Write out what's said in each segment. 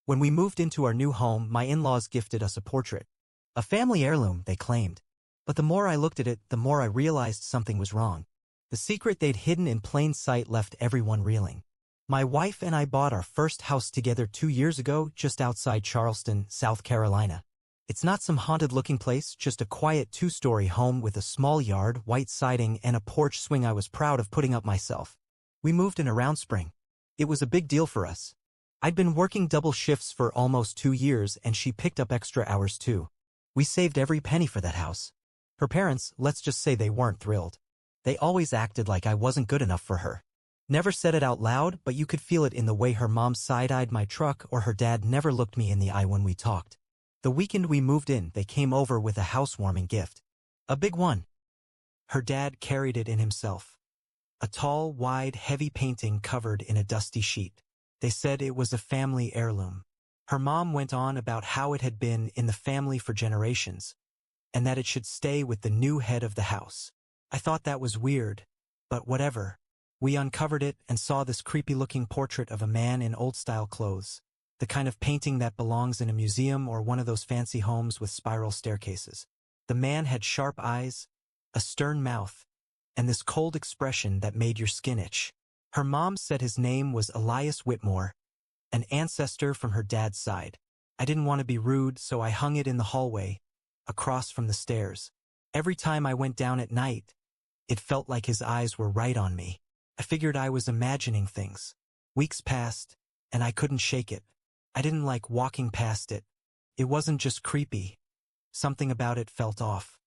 When we moved into our new home, my in-laws gifted us a portrait. A family heirloom, they claimed. But the more I looked at it, the more I realized something was wrong. The secret they'd hidden in plain sight left everyone reeling. My wife and I bought our first house together 2 years ago just outside Charleston, South Carolina. It's not some haunted-looking place, just a quiet 2-story home with a small yard, white siding, and a porch swing I was proud of putting up myself. We moved in around spring. It was a big deal for us. I'd been working double shifts for almost 2 years, and she picked up extra hours too. We saved every penny for that house. Her parents, let's just say they weren't thrilled. They always acted like I wasn't good enough for her. Never said it out loud, but you could feel it in the way her mom side-eyed my truck or her dad never looked me in the eye when we talked. The weekend we moved in, they came over with a housewarming gift. A big one. Her dad carried it in himself. A tall, wide, heavy painting covered in a dusty sheet. They said it was a family heirloom. Her mom went on about how it had been in the family for generations, and that it should stay with the new head of the house. I thought that was weird, but whatever. We uncovered it and saw this creepy-looking portrait of a man in old-style clothes, the kind of painting that belongs in a museum or one of those fancy homes with spiral staircases. The man had sharp eyes, a stern mouth, and this cold expression that made your skin itch. Her mom said his name was Elias Whitmore, an ancestor from her dad's side. I didn't want to be rude, so I hung it in the hallway, across from the stairs. Every time I went down at night, it felt like his eyes were right on me. I figured I was imagining things. Weeks passed, and I couldn't shake it. I didn't like walking past it. It wasn't just creepy. Something about it felt off.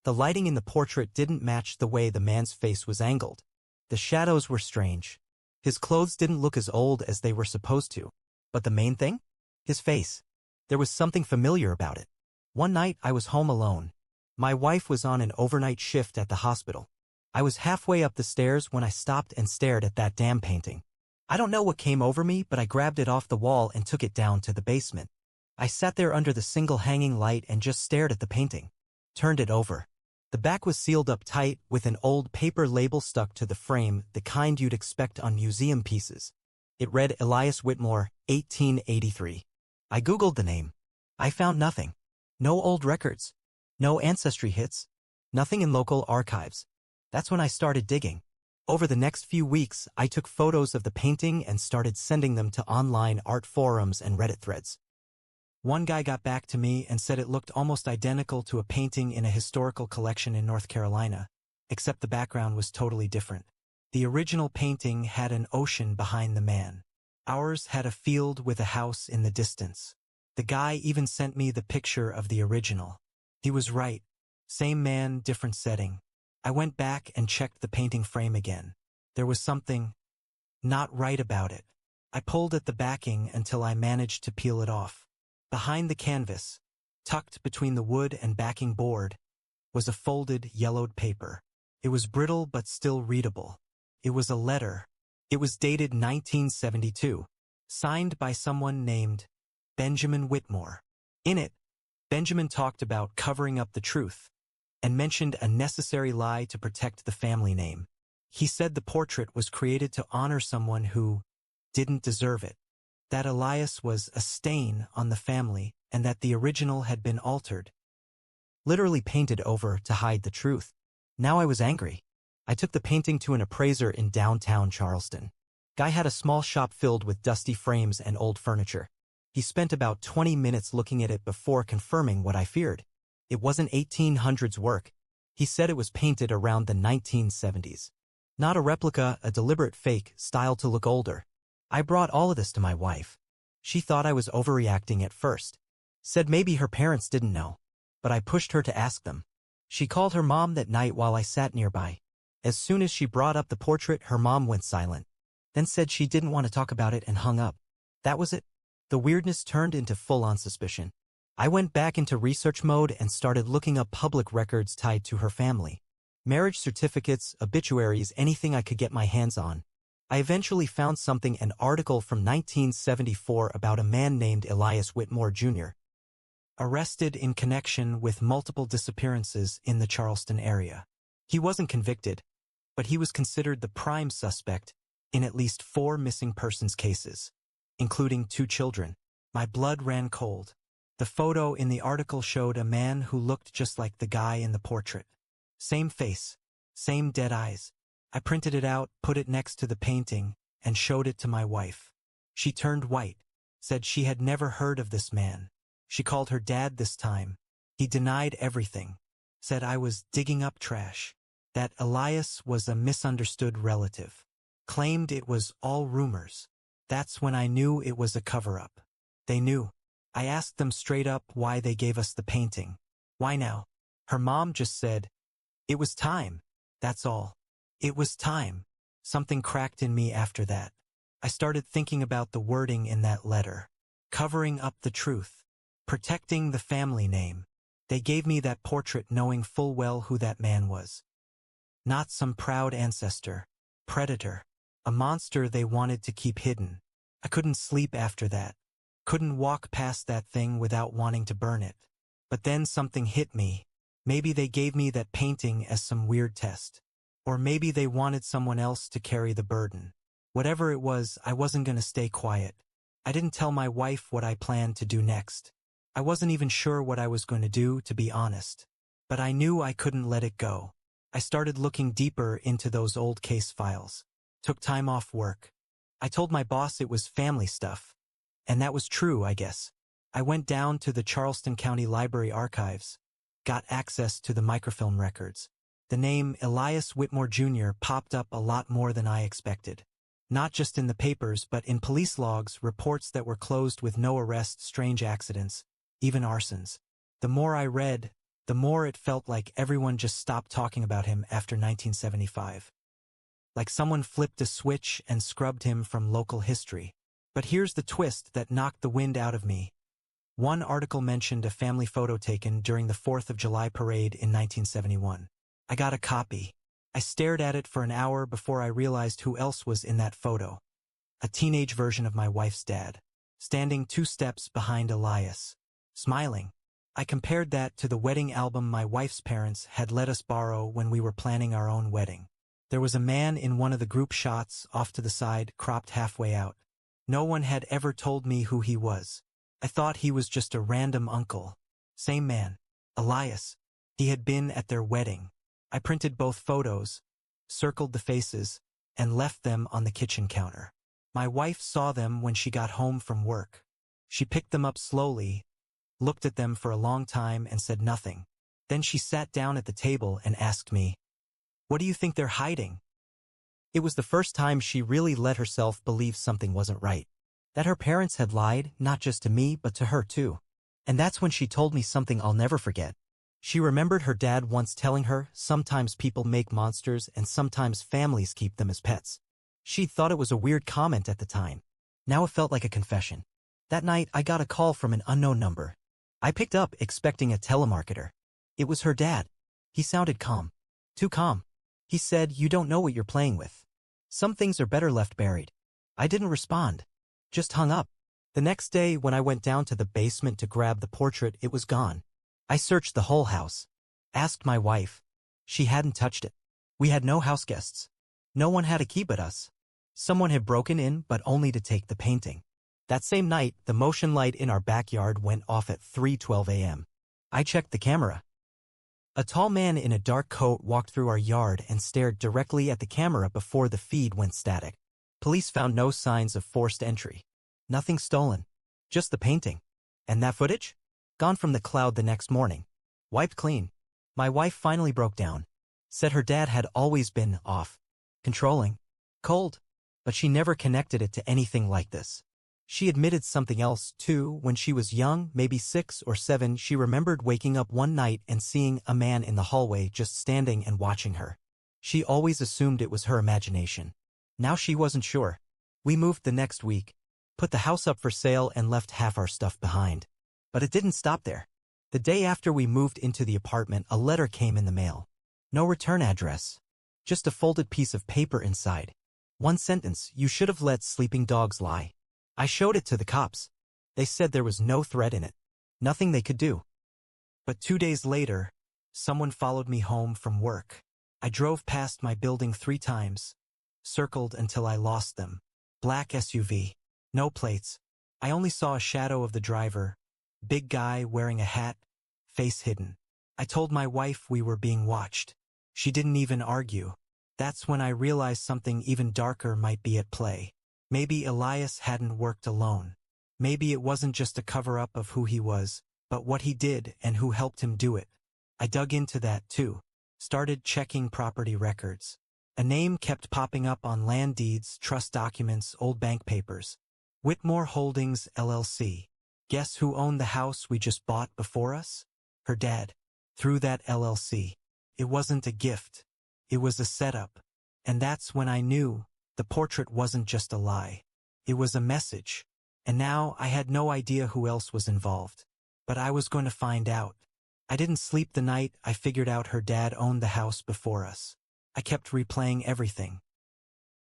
The lighting in the portrait didn't match the way the man's face was angled. The shadows were strange. His clothes didn't look as old as they were supposed to. But the main thing? His face. There was something familiar about it. One night I was home alone. My wife was on an overnight shift at the hospital. I was halfway up the stairs when I stopped and stared at that damn painting. I don't know what came over me, but I grabbed it off the wall and took it down to the basement. I sat there under the single hanging light and just stared at the painting. Turned it over. The back was sealed up tight with an old paper label stuck to the frame, the kind you'd expect on museum pieces. It read Elias Whitmore, 1883. I Googled the name. I found nothing. No old records. No ancestry hits. Nothing in local archives. That's when I started digging. Over the next few weeks, I took photos of the painting and started sending them to online art forums and Reddit threads. One guy got back to me and said it looked almost identical to a painting in a historical collection in North Carolina, except the background was totally different. The original painting had an ocean behind the man. Ours had a field with a house in the distance. The guy even sent me the picture of the original. He was right. Same man, different setting. I went back and checked the painting frame again. There was something not right about it. I pulled at the backing until I managed to peel it off. Behind the canvas, tucked between the wood and backing board, was a folded, yellowed paper. It was brittle but still readable. It was a letter. It was dated 1972, signed by someone named Benjamin Whitmore. In it, Benjamin talked about covering up the truth and mentioned a necessary lie to protect the family name. He said the portrait was created to honor someone who didn't deserve it, that Elias was a stain on the family and that the original had been altered, literally painted over to hide the truth. Now I was angry. I took the painting to an appraiser in downtown Charleston. Guy had a small shop filled with dusty frames and old furniture. He spent about 20 minutes looking at it before confirming what I feared. It wasn't 1800s work. He said it was painted around the 1970s. Not a replica, a deliberate fake, styled to look older. I brought all of this to my wife. She thought I was overreacting at first. Said maybe her parents didn't know. But I pushed her to ask them. She called her mom that night while I sat nearby. As soon as she brought up the portrait, her mom went silent. Then said she didn't want to talk about it and hung up. That was it. The weirdness turned into full-on suspicion. I went back into research mode and started looking up public records tied to her family. Marriage certificates, obituaries, anything I could get my hands on. I eventually found something, an article from 1974 about a man named Elias Whitmore Jr., arrested in connection with multiple disappearances in the Charleston area. He wasn't convicted, but he was considered the prime suspect in at least 4 missing persons cases, including 2 children. My blood ran cold. The photo in the article showed a man who looked just like the guy in the portrait. Same face, same dead eyes. I printed it out, put it next to the painting, and showed it to my wife. She turned white, said she had never heard of this man. She called her dad this time. He denied everything, said I was digging up trash, that Elias was a misunderstood relative, claimed it was all rumors. That's when I knew it was a cover-up. They knew. I asked them straight up why they gave us the painting. Why now? Her mom just said, "It was time. That's all. It was time." Something cracked in me after that. I started thinking about the wording in that letter. Covering up the truth. Protecting the family name. They gave me that portrait knowing full well who that man was. Not some proud ancestor. Predator. A monster they wanted to keep hidden. I couldn't sleep after that. Couldn't walk past that thing without wanting to burn it. But then something hit me. Maybe they gave me that painting as some weird test. Or maybe they wanted someone else to carry the burden. Whatever it was, I wasn't going to stay quiet. I didn't tell my wife what I planned to do next. I wasn't even sure what I was going to do, to be honest. But I knew I couldn't let it go. I started looking deeper into those old case files. Took time off work. I told my boss it was family stuff. And that was true, I guess. I went down to the Charleston County Library archives. Got access to the microfilm records. The name Elias Whitmore Jr. popped up a lot more than I expected. Not just in the papers, but in police logs, reports that were closed with no arrests, strange accidents, even arsons. The more I read, the more it felt like everyone just stopped talking about him after 1975. Like someone flipped a switch and scrubbed him from local history. But here's the twist that knocked the wind out of me. One article mentioned a family photo taken during the 4th of July parade in 1971. I got a copy. I stared at it for an hour before I realized who else was in that photo. A teenage version of my wife's dad, standing 2 steps behind Elias, smiling. I compared that to the wedding album my wife's parents had let us borrow when we were planning our own wedding. There was a man in one of the group shots off to the side, cropped halfway out. No one had ever told me who he was. I thought he was just a random uncle. Same man, Elias. He had been at their wedding. I printed both photos, circled the faces, and left them on the kitchen counter. My wife saw them when she got home from work. She picked them up slowly, looked at them for a long time and said nothing. Then she sat down at the table and asked me, "What do you think they're hiding?" It was the first time she really let herself believe something wasn't right. That her parents had lied, not just to me, but to her too. And that's when she told me something I'll never forget. She remembered her dad once telling her, sometimes people make monsters and sometimes families keep them as pets. She'd thought it was a weird comment at the time. Now it felt like a confession. That night, I got a call from an unknown number. I picked up, expecting a telemarketer. It was her dad. He sounded calm. Too calm. He said, "You don't know what you're playing with. Some things are better left buried." I didn't respond. Just hung up. The next day, when I went down to the basement to grab the portrait, it was gone. I searched the whole house. Asked my wife. She hadn't touched it. We had no house guests. No one had a key but us. Someone had broken in, but only to take the painting. That same night, the motion light in our backyard went off at 3:12 a.m. I checked the camera. A tall man in a dark coat walked through our yard and stared directly at the camera before the feed went static. Police found no signs of forced entry. Nothing stolen. Just the painting. And that footage? Gone from the cloud the next morning. Wiped clean. My wife finally broke down. Said her dad had always been off. Controlling. Cold. But she never connected it to anything like this. She admitted something else, too. When she was young, maybe 6 or 7, she remembered waking up one night and seeing a man in the hallway just standing and watching her. She always assumed it was her imagination. Now she wasn't sure. We moved the next week, put the house up for sale and left half our stuff behind. But it didn't stop there. The day after we moved into the apartment, a letter came in the mail. No return address. Just a folded piece of paper inside. One sentence, "You should have let sleeping dogs lie." I showed it to the cops. They said there was no threat in it. Nothing they could do. But 2 days later, someone followed me home from work. I drove past my building 3 times, circled until I lost them. Black SUV. No plates. I only saw a shadow of the driver, big guy wearing a hat, face hidden. I told my wife we were being watched. She didn't even argue. That's when I realized something even darker might be at play. Maybe Elias hadn't worked alone. Maybe it wasn't just a cover-up of who he was, but what he did and who helped him do it. I dug into that too. Started checking property records. A name kept popping up on land deeds, trust documents, old bank papers. Whitmore Holdings, LLC. Guess who owned the house we just bought before us? Her dad. Through that LLC. It wasn't a gift. It was a setup. And that's when I knew the portrait wasn't just a lie. It was a message. And now I had no idea who else was involved. But I was going to find out. I didn't sleep the night I figured out her dad owned the house before us. I kept replaying everything.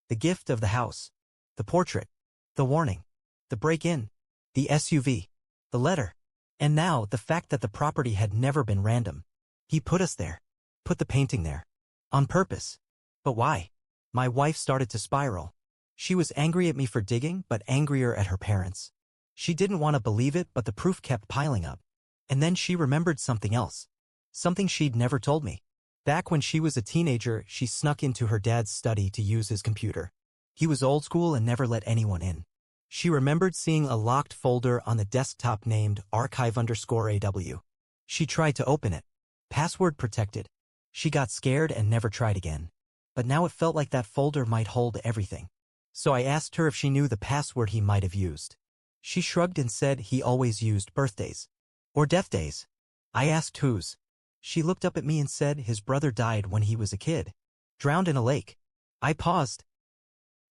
The gift of the house. The portrait. The warning. The break-in. The SUV. The letter. And now the fact that the property had never been random. He put us there. Put the painting there. On purpose. But why? My wife started to spiral. She was angry at me for digging, but angrier at her parents. She didn't want to believe it, but the proof kept piling up. And then she remembered something else. Something she'd never told me. Back when she was a teenager, she snuck into her dad's study to use his computer. He was old school and never let anyone in. She remembered seeing a locked folder on the desktop named archive_AW. She tried to open it. Password protected. She got scared and never tried again. But now it felt like that folder might hold everything. So I asked her if she knew the password he might have used. She shrugged and said he always used birthdays. Or death days. I asked whose. She looked up at me and said his brother died when he was a kid. Drowned in a lake. I paused.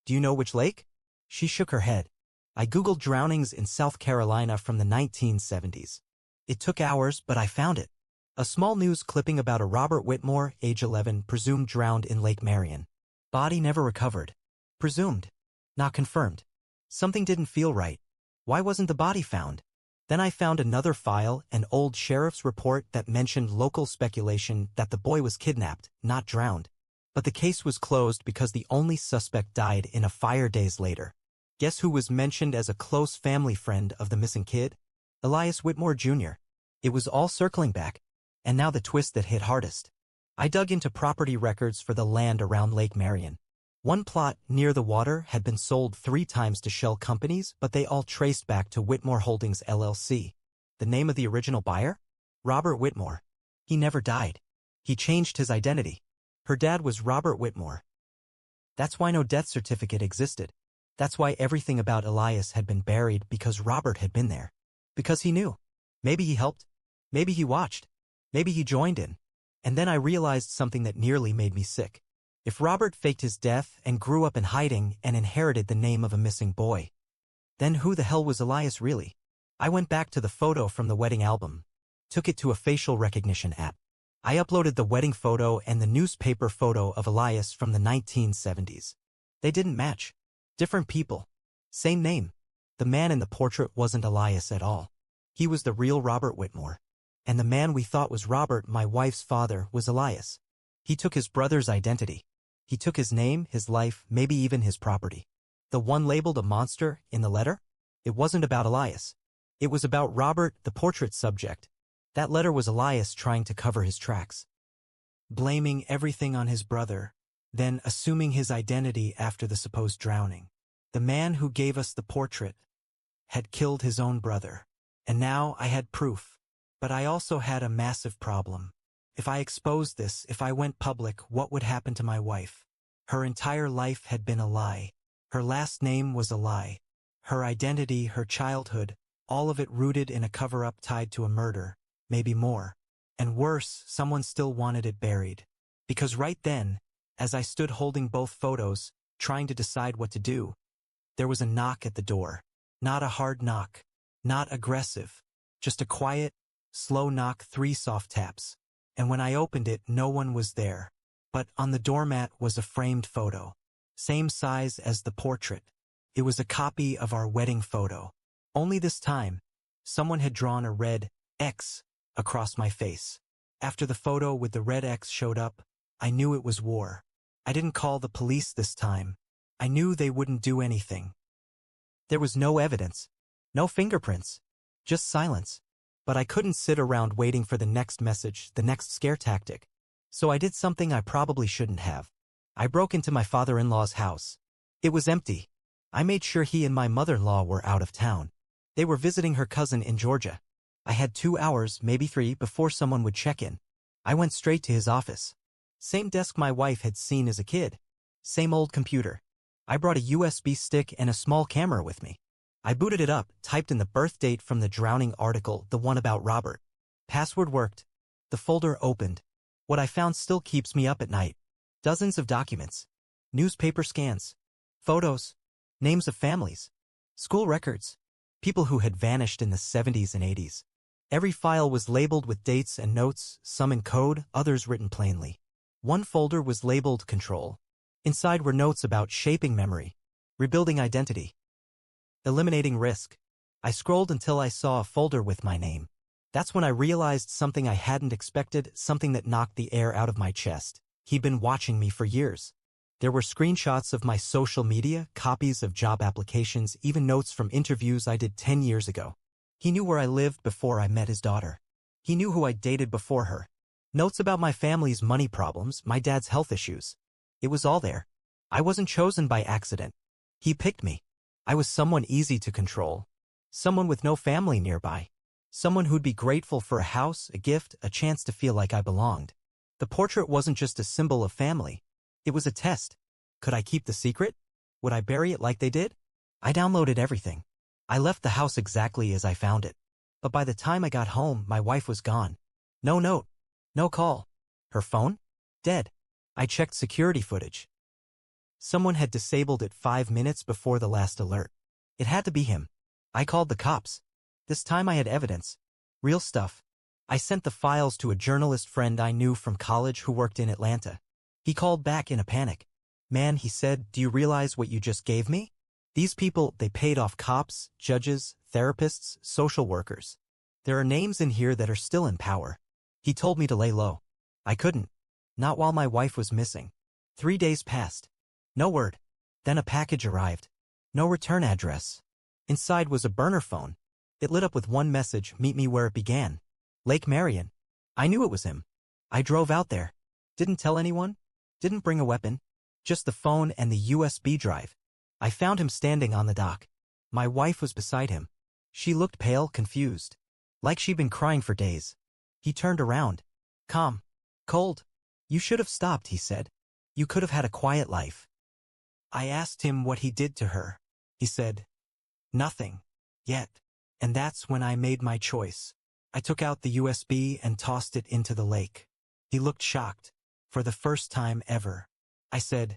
Do you know which lake? She shook her head. I googled drownings in South Carolina from the 1970s. It took hours, but I found it. A small news clipping about a Robert Whitmore, age 11, presumed drowned in Lake Marion. Body never recovered. Presumed. Not confirmed. Something didn't feel right. Why wasn't the body found? Then I found another file, an old sheriff's report that mentioned local speculation that the boy was kidnapped, not drowned. But the case was closed because the only suspect died in a fire days later. Guess who was mentioned as a close family friend of the missing kid? Elias Whitmore Jr. It was all circling back. And now the twist that hit hardest. I dug into property records for the land around Lake Marion. One plot near the water had been sold 3 times to shell companies, but they all traced back to Whitmore Holdings LLC. The name of the original buyer? Robert Whitmore. He never died. He changed his identity. Her dad was Robert Whitmore. That's why no death certificate existed. That's why everything about Elias had been buried, because Robert had been there. Because he knew. Maybe he helped. Maybe he watched. Maybe he joined in. And then I realized something that nearly made me sick. If Robert faked his death and grew up in hiding and inherited the name of a missing boy, then who the hell was Elias really? I went back to the photo from the wedding album, took it to a facial recognition app. I uploaded the wedding photo and the newspaper photo of Elias from the 1970s. They didn't match. Different people. Same name. The man in the portrait wasn't Elias at all. He was the real Robert Whitmore. And the man we thought was Robert, my wife's father, was Elias. He took his brother's identity. He took his name, his life, maybe even his property. The one labeled a monster in the letter? It wasn't about Elias. It was about Robert, the portrait subject. That letter was Elias trying to cover his tracks. Blaming everything on his brother, then assuming his identity after the supposed drowning. The man who gave us the portrait had killed his own brother. And now I had proof. But I also had a massive problem. If I exposed this, if I went public, what would happen to my wife? Her entire life had been a lie. Her last name was a lie. Her identity, her childhood, all of it rooted in a cover-up tied to a murder, maybe more. And worse, someone still wanted it buried. Because right then, as I stood holding both photos, trying to decide what to do, there was a knock at the door. Not a hard knock. Not aggressive. Just a quiet, slow knock, 3 soft taps. And when I opened it, no one was there. But on the doormat was a framed photo. Same size as the portrait. It was a copy of our wedding photo. Only this time, someone had drawn a red X across my face. After the photo with the red X showed up, I knew it was war. I didn't call the police this time. I knew they wouldn't do anything. There was no evidence. No fingerprints. Just silence. But I couldn't sit around waiting for the next message, the next scare tactic. So I did something I probably shouldn't have. I broke into my father-in-law's house. It was empty. I made sure he and my mother-in-law were out of town. They were visiting her cousin in Georgia. I had 2 hours, maybe 3, before someone would check in. I went straight to his office. Same desk my wife had seen as a kid. Same old computer. I brought a USB stick and a small camera with me. I booted it up, typed in the birth date from the drowning article, the one about Robert. Password worked. The folder opened. What I found still keeps me up at night. Dozens of documents. Newspaper scans. Photos. Names of families. School records. People who had vanished in the 70s and 80s. Every file was labeled with dates and notes, some in code, others written plainly. One folder was labeled Control. Inside were notes about shaping memory, rebuilding identity, eliminating risk. I scrolled until I saw a folder with my name. That's when I realized something I hadn't expected, something that knocked the air out of my chest. He'd been watching me for years. There were screenshots of my social media, copies of job applications, even notes from interviews I did 10 years ago. He knew where I lived before I met his daughter. He knew who I dated before her. Notes about my family's money problems, my dad's health issues. It was all there. I wasn't chosen by accident. He picked me. I was someone easy to control. Someone with no family nearby. Someone who'd be grateful for a house, a gift, a chance to feel like I belonged. The portrait wasn't just a symbol of family. It was a test. Could I keep the secret? Would I bury it like they did? I downloaded everything. I left the house exactly as I found it. But by the time I got home, my wife was gone. No note. No call. Her phone? Dead. I checked security footage. Someone had disabled it 5 minutes before the last alert. It had to be him. I called the cops. This time I had evidence. Real stuff. I sent the files to a journalist friend I knew from college who worked in Atlanta. He called back in a panic. Man, he said, do you realize what you just gave me? These people, they paid off cops, judges, therapists, social workers. There are names in here that are still in power. He told me to lay low. I couldn't. Not while my wife was missing. 3 days passed. No word. Then a package arrived. No return address. Inside was a burner phone. It lit up with one message, meet me where it began. Lake Marion. I knew it was him. I drove out there. Didn't tell anyone. Didn't bring a weapon. Just the phone and the USB drive. I found him standing on the dock. My wife was beside him. She looked pale, confused. Like she'd been crying for days. He turned around. Calm. Cold. You should have stopped, he said. You could have had a quiet life. I asked him what he did to her. He said, nothing. Yet. And that's when I made my choice. I took out the USB and tossed it into the lake. He looked shocked. For the first time ever. I said,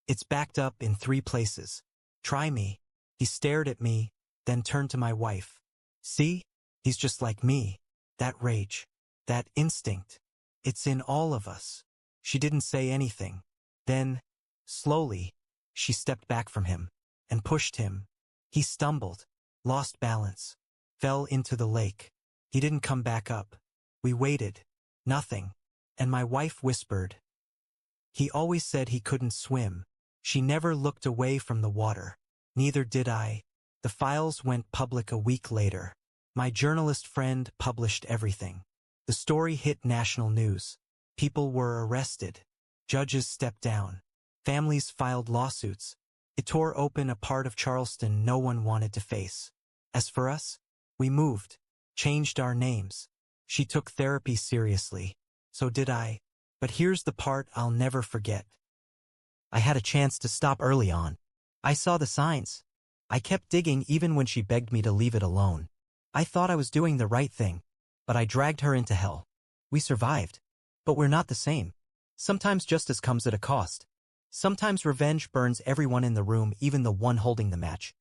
it's backed up in 3 places. Try me. He stared at me, then turned to my wife. See? He's just like me. That rage. That instinct. It's in all of us. She didn't say anything. Then, slowly, she stepped back from him and pushed him. He stumbled, lost balance, fell into the lake. He didn't come back up. We waited. Nothing. And my wife whispered. He always said he couldn't swim. She never looked away from the water. Neither did I. The files went public a week later. My journalist friend published everything. The story hit national news. People were arrested. Judges stepped down. Families filed lawsuits. It tore open a part of Charleston no one wanted to face. As for us, we moved, changed our names. She took therapy seriously. So did I. But here's the part I'll never forget. I had a chance to stop early on. I saw the signs. I kept digging even when she begged me to leave it alone. I thought I was doing the right thing. But I dragged her into hell. We survived. But we're not the same. Sometimes justice comes at a cost. Sometimes revenge burns everyone in the room, even the one holding the match.